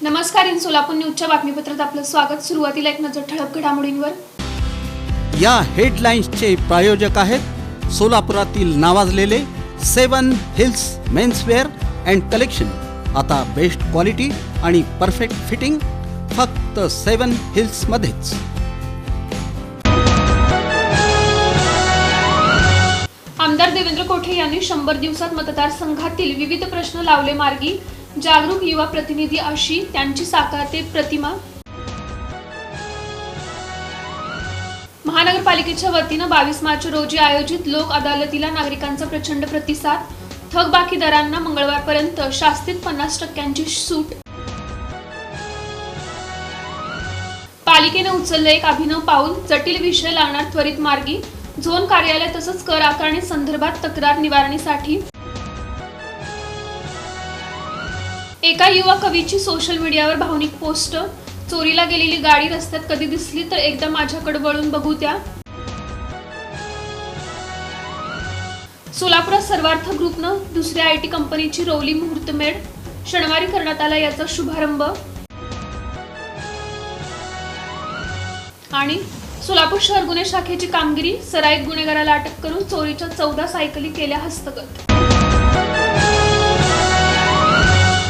नमस्कार. इन सोलापूर न्यूजच्या बातमीपत्रात आपलं स्वागत. सुरुवातीला एक नजर ठळक घडामोडींवर. या हेडलाईन्सचे प्रायोजक आहेत सोलापुरातील नावाजलेले 7 हिल्स मेन्सवेअर अँड कलेक्शन. आता बेस्ट क्वालिटी आणि परफेक्ट फिटिंग फक्त 7 हिल्स मध्येच. आमदार देवेंद्र कोठे यांनी 100 दिवसात मतदारसंघातील विविध प्रश्न लावले मार्गी. जागरूक युवा प्रतिनिधी अशी त्यांची साकारते प्रतिमा. महानगरपालिकेच्या वतीनं 22 मार्च रोजी आयोजित लोक अदालतीला नागरिकांचा प्रचंड प्रतिसाद. थकबाकीदारांना मंगळवारपर्यंत शास्तीत 50% सूट. पालिकेने उचललं एक अभिनव पाऊल. जटिल विषय लावणार त्वरित मार्गी. झोन कार्यालय तसंच कर आकारणी संदर्भात तक्रार निवारणीसाठी. एका युवा कवीची सोशल मीडियावर भावनिक पोस्ट. चोरीला गेलेली गाडी रस्त्यात कधी दिसली तर एकदा माझ्याकडे वळून बघू द्या. सोलापुरात सर्वार्थ ग्रुपनं दुसऱ्या IT कंपनीची रोवली मुहूर्तमेढ. शनिवारी करण्यात आला याचा शुभारंभ. आणि सोलापूर शहर गुन्हे शाखेची कामगिरी. सराईत गुन्हेगाराला अटक करून चोरीच्या 14 सायकली केल्या हस्तगत.